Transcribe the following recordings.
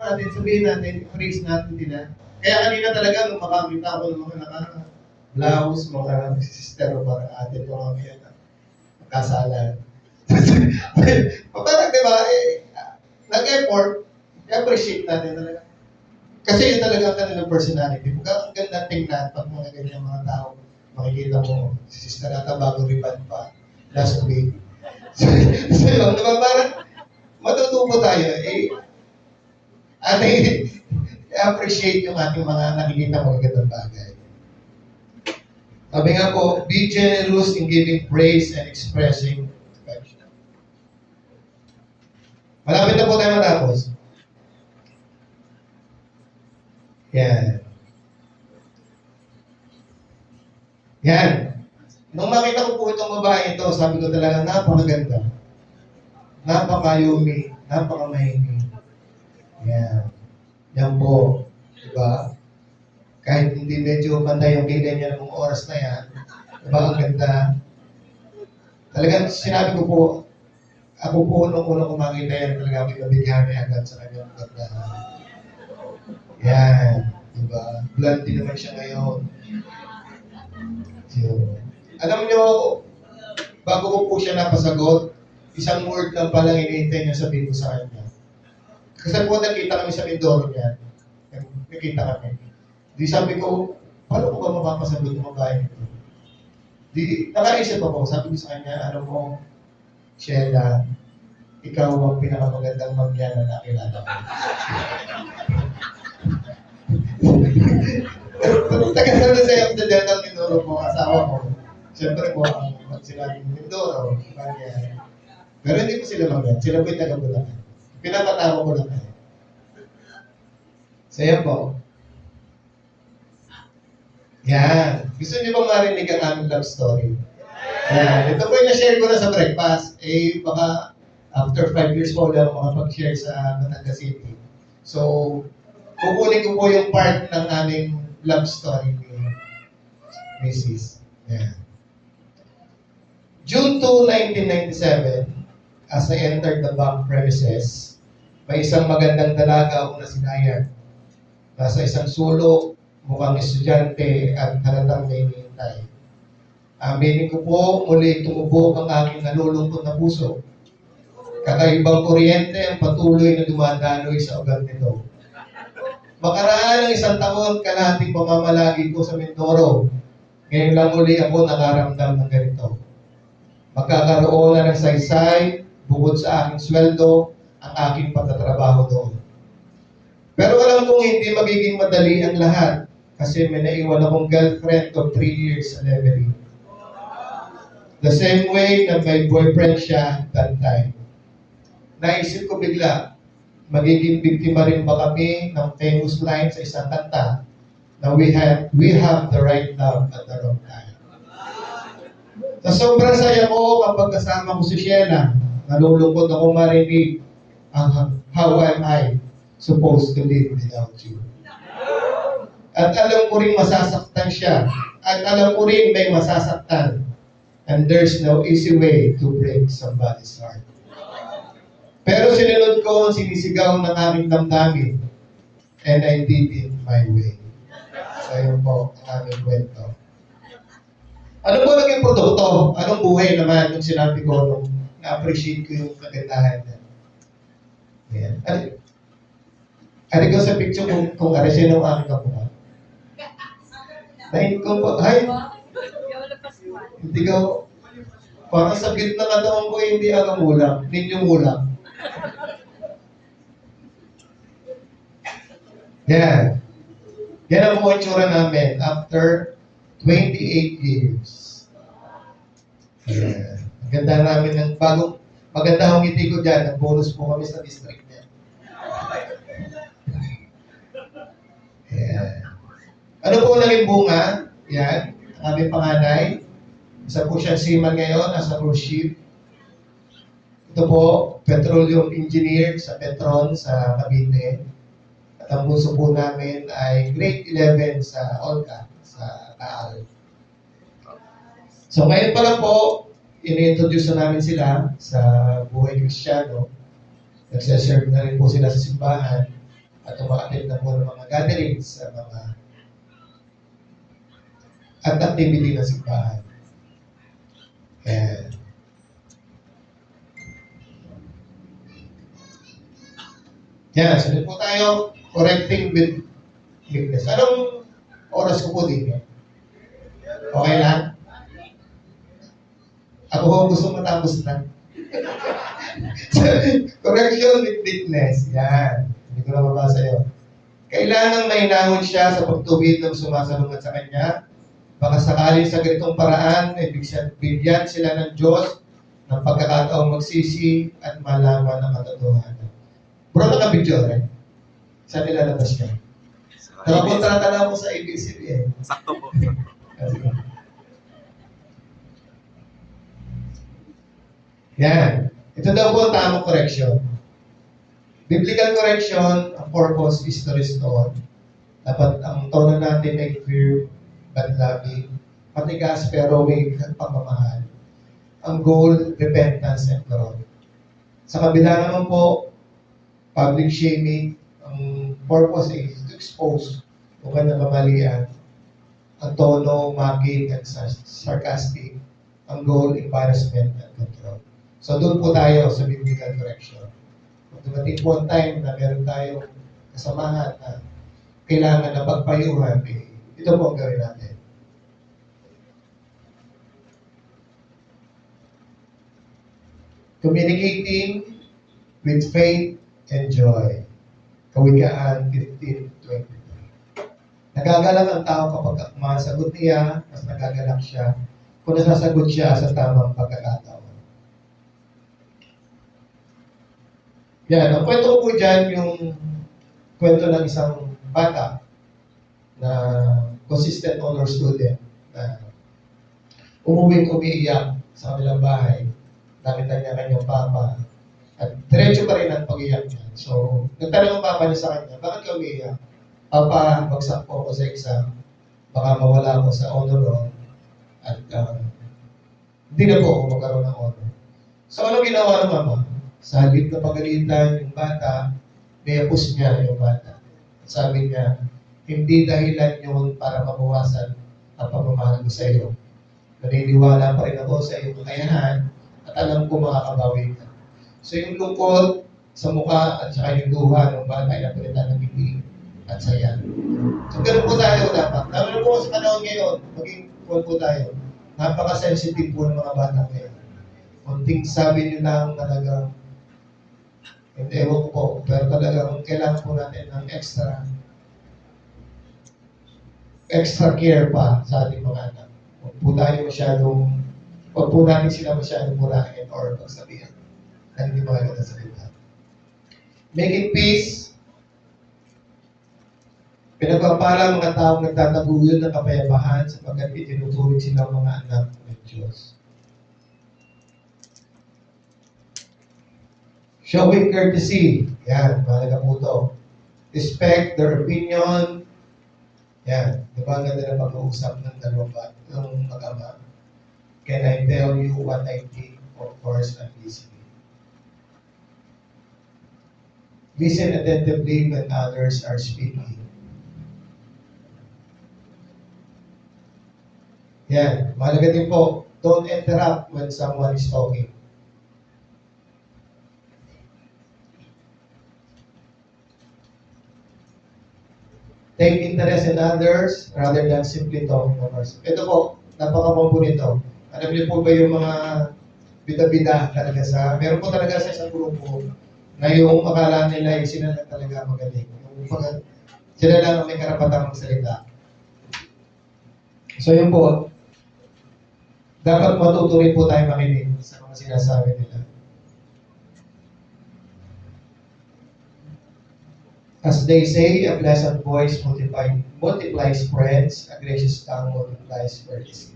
natin, sabihin natin, praise natin nila. Kaya kanina talaga, nung makakita ako ng mga naka-blouse, mga sister o parang ate ko kami yan, kasalan. Parang diba, nag-effort, appreciate natin talaga. Kasi yun talaga ang kanilang personality. Ang ganda tingnan pag mga ganyan mga tao, makikita mo, si Sister Ata bago riban pa, last week. So yun, diba, parang matutupo tayo, appreciate yung ating mga nakikita mga gandang bagay. Sabi nga po, be generous in giving praise and expressing affection. Malapit na po tayo matapos. Yan. Yan. Nung makita ko po itong babae ito, sabi ko talaga, napakaganda. Napakayumi. Napakamahimik. Yan. Yan po. Diba? Kahit hindi medyo pantay yung kilay niya ng oras na yan, diba, ang ganda. Talagang sinabi ko po, ako po nung unang kumakita yan, talaga may nabigyan agad sa kanyang ganda. Yan. Diba? Blunt din naman siya ngayon. So, alam nyo, bago ko po siya napasagot, isang word lang palang hinihintay niya sabihin ko sa kanya. Kasi po nakita kami sa Mindoro niya. Nakita kami. Di sabi ko, paano ko ba mapapasagot ng babae nito? Di, nakaisip ako, sabi ko sa kanya, ano mo, Sheila, ikaw ang pinakamagandang magyan na nakilala ko. Taga-sabi sa iyo, ng Mindoro mo, asawa mo. Siyempre po, ang magsilaging Mindoro, kanya. Pero hindi po sila magyan, sila po yung taga-Bulacan. Pinapatawa ko lang kayo. So yan po. Yan. Gusto niyo bang marinig ang aming love story? Yan. Ito po yung na-share ko na sa breakfast. Baka after 5 years po ulit ako makapag-share sa Batangas City. So, kukunin ko po yung part ng aming love story ni Mrs. Yan. June 2, 1997, as I entered the bank premises, may isang magandang dalaga akong nasinayan. Nasa isang sulok, mukhang estudyante at halatang may hinihintay. Aminin ko po, muli tumubog ang aking nalulungkot na puso. Kakaibang kuryente ang patuloy na dumadaloy sa ugat nito. Makaraan ng isang taon, kalahating pamamalagi ko sa Mindoro. Ngayon lang uli ako nakaramdam ng ganito. Magkakaroon na ng saysay, bukod sa aking sweldo, ang aking pagtatrabaho doon. Pero alam kong hindi magiging madali ang lahat kasi may naiwan akong girlfriend of 3 years sa Levery. The same way na may boyfriend siya that time. Naisip ko bigla, magiging biktima rin ba kami ng famous line sa isang kanta na we have the right love at the wrong time. Sa sobrang saya ko kapag kasama ko si Sheila, nalulungkot ako marinig ang how am I supposed to live without you. At alam ko rin masasaktan siya. At alam ko rin may masasaktan. And there's no easy way to break somebody's heart. Pero sinunod ko ang sinisigaw ng aming damdamin. And I did it my way. So yun po ang aming kwento. Ano po naging produkto? Anong buhay naman yung sinabi ko nung na-appreciate ko yung kagandahan niya? Ayan. Ano ko sa picture kung ano siya nung aming kapuha? Dahil ko po, ay, hindi ka, parang sa gitna ng katawan ko, hindi ako mulang, ninyo mulang. Yan. Yan ang po itsura namin after 28 years. Yan. Ang ganda namin ng bagong, maganda ang ngiti ko dyan, nag-bonus po kami sa district niya. Yan. Ano po naging bunga? Yan. Ang aming panganay. Isa po siyang seaman ngayon, nasa cruise ship. Ito po, petroleum engineer sa Petron sa Cavite. At ang bunso po namin ay grade 11 sa Olca, sa Taal. So ngayon pa lang po, ini-introduce na namin sila sa buhay Kristiyano. Nagsaserve na rin po sila sa simbahan. at umaattend na po ng mga gatherings sa mga at activity ng simbahan. Ayan. Yan, sunod po tayo, correcting with weakness. Anong oras ko po din? Okay lang? Ako po gusto matapos na. Correction with weakness. Yan. Hindi ko na mabasa yun. Kailangan mahinahon siya sa pagtuwid ng sumasalungat sa kanya. Baka sakaling sa ganitong paraan, bigyan sila ng Diyos ng pagkakataong magsisi at malaman ang katotohanan. Bro, naka-video rin. Saan nilalabas niya? Nakapunta mo sa ABCBN. Sakto po. Yan. Ito daw po ang tamang correction. Biblical correction, ang purpose is to restore. Dapat ang tono natin ay firm but loving. Matigas pero may pagmamahal. Ang goal, repentance and growth. Sa kabila naman po, public shaming, ang purpose is to expose kung kanyang kamalian. Ang tono, mocking, and sarcastic. Ang goal, embarrassment and control. So doon po tayo sa biblical correction. Kung dumating po ang time na meron tayong kasamahan na kailangan na pagpayuhan, ito po ang gawin natin. Communicating with faith and joy. Kawikaan 15:23. Nagagalak ang tao kapag masagot niya, mas nagagalak siya kung nasasagot siya sa tamang pagkakataon. Yan, ang kwento ko po dyan, yung kwento ng isang bata na consistent honor student na umiiyak sa kanilang bahay. Nakita niya kanyang papa at diretso pa rin ang pag-iyak niya. So, nagtanong ang papa niya sa kanya, bakit ka umiiyak? Papa, bagsak po ako sa exam. Baka mawala ako sa honor roll at hindi na po ako magkaroon ng honor. So, ano ginawa ng mama? Sa halip na pagalitan yung bata, mayapos niya yung bata. Sabi niya, hindi dahilan yun para mabawasan ang pagmamahal ko sa iyo. Naniniwala pa rin ako sa iyong kakayahan at alam ko makakabawi ka. So yung lungkot sa mukha at saka yung luha ng bata ay napalitan ng ngiti at saya. So ganun po tayo dapat. Lalo po sa panahon ngayon, maging po tayo. Napaka-sensitive po ng mga bata ngayon. Kunting sabi nyo lang talagang hindi, ewan ko po, pero talagang kailangan po natin ng extra care pa sa ating mga anak. Huwag po natin sila masyadong murahin or pagsabihan na hindi magaganda sa salita. Making peace. Pinagpapala mga taong nagtataguyod ng kapayapaan sapagkat itinuturing sila mga anak ng Diyos. Showing courtesy. Yan, mahalaga po ito. Respect their opinion. Yan, di ba ganda na pag-uusap ng dalawang ng mag-ama? Can I tell you what I think? Of course, I'm listening. Listen attentively when others are speaking. Yan, mahalaga din po, don't interrupt when someone is talking. Take interest in others rather than simply talking of ourselves. Ito po, napaka-combo nito. Alam niyo po ba yung mga bida-bida talaga meron po talaga sa isang grupo na yung akala nila ay sila lang talaga magaling. Sila lang ang may karapatang magsalita. So yun po, dapat matutuloy po tayo makinig sa mga sinasabi nila. As they say, a pleasant voice multiplies friends, a gracious tongue multiplies words.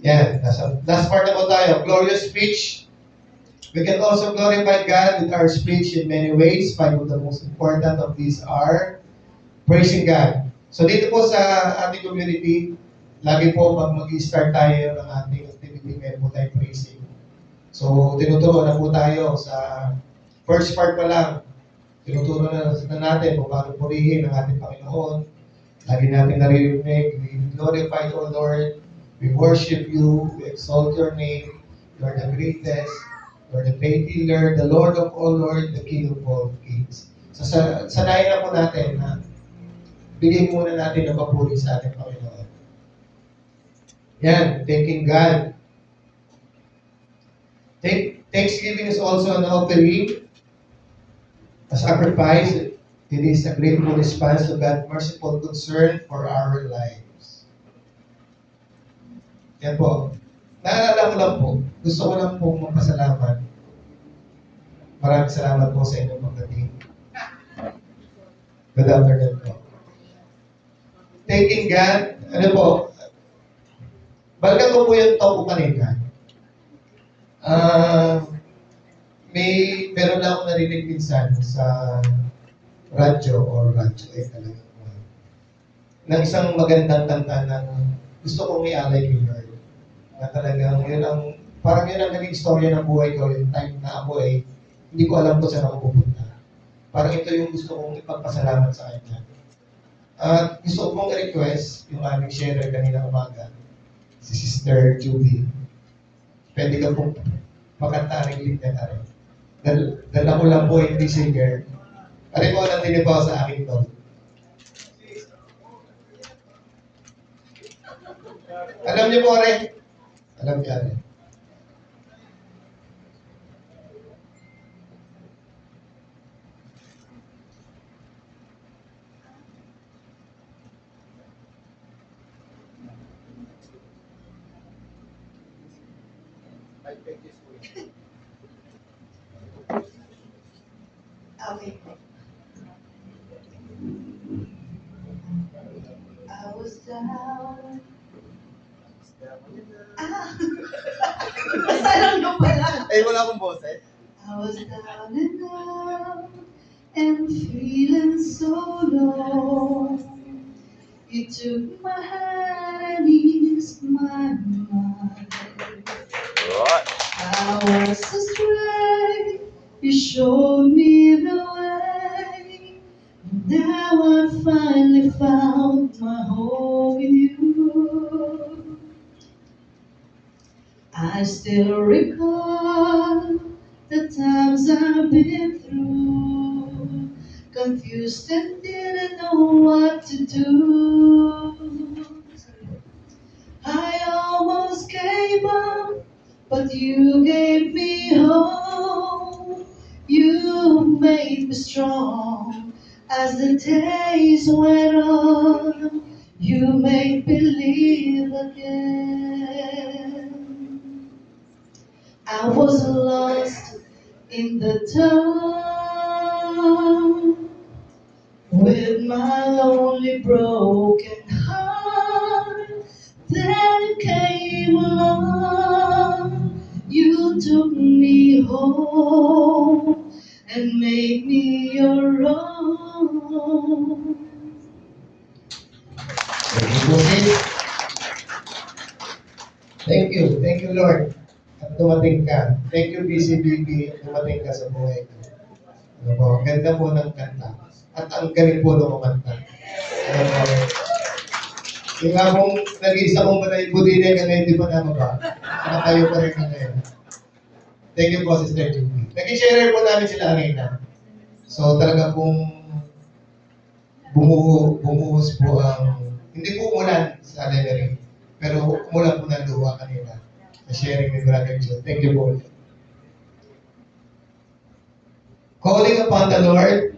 Yan, last part na po tayo. Glorious speech. We can also glorify God with our speech in many ways. Five of the most important of these are praising God. So dito po sa ating community, lagi po pag mag-start tayo ng ating activity, meron po tayo praising. So tinuturuan na po tayo sa First part pa lang, tinuturo na natin kung paano purihin ang ating Panginoon. Lagi natin naririnig, we glorify you, O Lord. We worship you, we exalt your name. You are the greatest, you are the great healer, the Lord of all Lord, the King of all kings. So sanayin na po natin na bigyan muna natin ng papuri sa ating Panginoon. Yan, thanking God. Thanksgiving is also an offering, a sacrifice. It is a grateful response to God's merciful concern for our lives. Yan po. Naalala ko lang po, gusto ko lang po magpasalamat. Maraming salamat po sa inyong pagdating. Good afternoon po. Thanking God, ano po, balikan ko po yung talk ko kanina. Meron lang ako narinig minsan sa radyo talaga. Ng isang magandang kanta ng gusto kong ialay kay Lord. Na talagang yun ang, parang yun ang naging istorya ng buhay ko, yung time na ako hindi ko alam kung saan ako pupunta. Parang ito yung gusto kong ipagpasalamat sa Kanya. At gusto ko pong i-request yung aming sharer kanina umaga, si Sister Judy. Pwede ka pong makanta ng lead na rin. Dala ko lang po hindi singer. Pare po, nandini po sa akin to. Alam niyo po, Are? Alam niyo, Are? Okay. I was down. Basta lang yung pala. Wala akong boses. I was down and out and feeling so low. You took my hand and eased my mind. I was astray. You showed me the way. Now I finally found my home in you. I still recall the times I've been through, confused and didn't know what to do. I almost gave up, but you gave me hope. You made me strong as the days went on. You made believe again. I was lost in the dark with my lonely broken heart. Then you came along, you took me home and made me your own. Thank you po, sis. Thank you, Lord. At dumating ka. Thank you, BCBB, dumating ka sa buhay ko. Ano po, ganda po ng kanta. At ang galing po ng kumanta. Ano po, yung nga pong nag-iisa kong manay budina ka ngayon, di pa naman ba? Nakatayo pa rin ka ngayon. Thank you po, Sister Judy. Nag-share po namin sila kanina. So talaga pong bumuhos po ang, hindi po umulan sa Lemery, pero umulan po ng luha kanina. Sa sharing ni Brother Joe. Thank you po. Calling upon the Lord,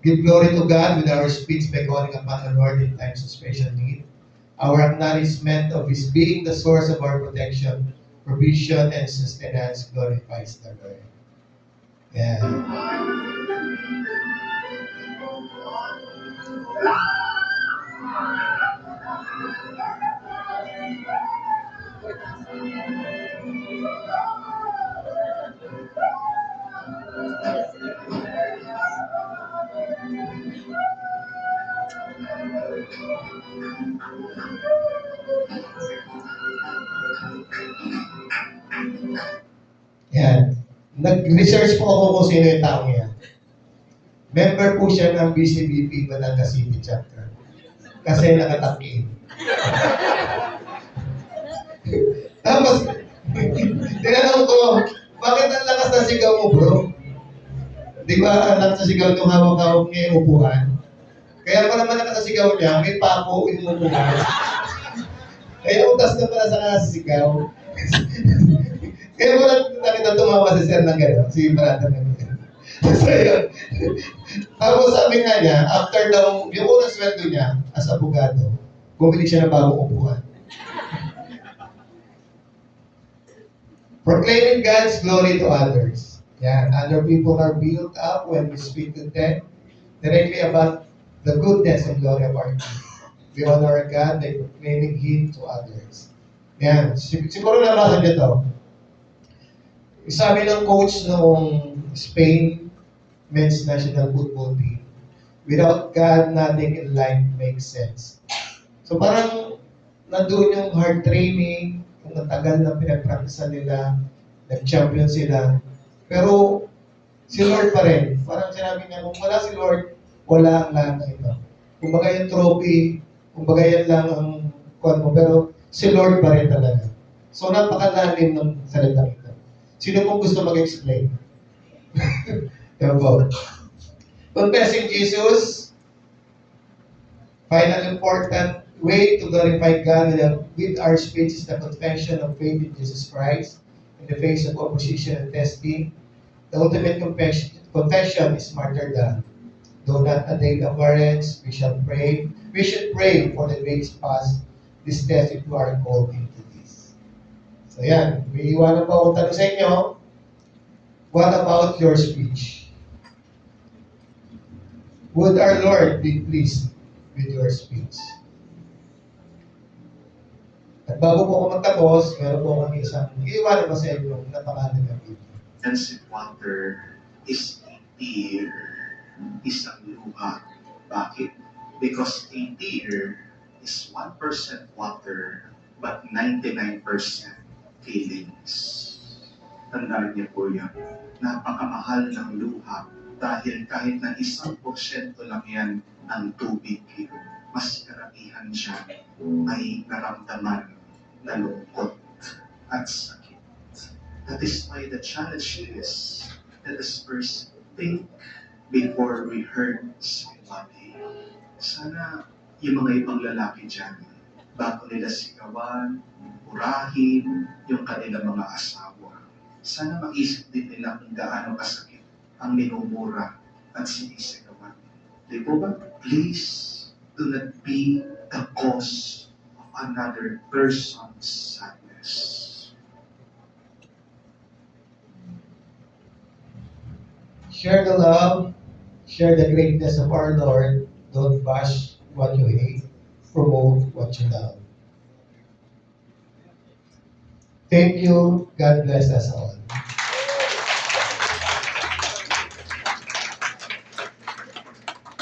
give glory to God with our speech by calling upon the Lord in times of special need. Our acknowledgement of His being the source of our protection, provision, and sustenance glorifies the Lord. Yeah. Yan. Nag-research po ako kung sino yung taong yan. Member po siya ng BCBP Batangas City Chapter. Kasi nakataki. Tapos, tinanong ko, bakit ang lakas na sigaw mo, bro? Di ba, ang lakas na sigaw nung hawak-hawak niya yung upuan? Kaya pa naman nakasigaw niya, may pako yung upuan. Kaya utas na pala sa nakasigaw. Kaya wala nakita tumawa si Sir ng gano'n, si Brother ng gano'n. So yun. Tapos sabi nga niya, after daw, yung unang sweldo niya, as abogado, bumili siya ng bagong upuan. Proclaiming God's glory to others. Yan. Other people are built up when we speak to them directly about the goodness and glory of our God. We honor God by proclaiming Him to others. Yan. Siguro nabasa niyo to. Sabi ng coach noong Spain men's national football team, without God, nothing in life makes sense. So parang nandun yung hard training, yung matagal na pinagpraktisan nila, nag-champion sila. Pero si Lord pa rin. Parang sinabi niya, kung wala si Lord, wala ang lahat ng ito. Kumbaga yung trophy, kumbaga yan lang ang kuwan mo, pero si Lord pa rin talaga. So napakalalim ng salita ito. Sino pong gusto mag-explain? Yan po. Confessing Jesus, final important way to glorify God with our speech is the confession of faith in Jesus Christ in the face of opposition and testing. The ultimate confession is martyrdom. Though not attain appearance, we should pray for the grace past this test if we are called into this. So yan, may iwanan pa akong tanong sa inyo. What about your speech? Would our Lord be pleased with your speech? At bago po ako magtapos, meron po akong isang iiwanan pa sa inyo na pangalan ng video. Dancing water is a tear, isang luha. Bakit? Because a tear is 1% water, but 99% feelings. Tandaan niyo po yan. Napakamahal ng luha dahil kahit na 1% lang yan ng tubig, mas karamihan siya ay naramdaman na lungkot at sakit. That is why the challenge is let us first think before we hurt somebody. Sana yung mga ibang lalaki dyan, bago nila sigawan, purahin yung kanilang mga asawa, sana mag-isip din nila kung gaano kasakit ang minumura at sinisigawan. Di po ba? Please do not be the cause of another person's sadness. Share the love, share the greatness of our Lord. Don't bash what you hate, promote what you love. Thank you. God bless us all.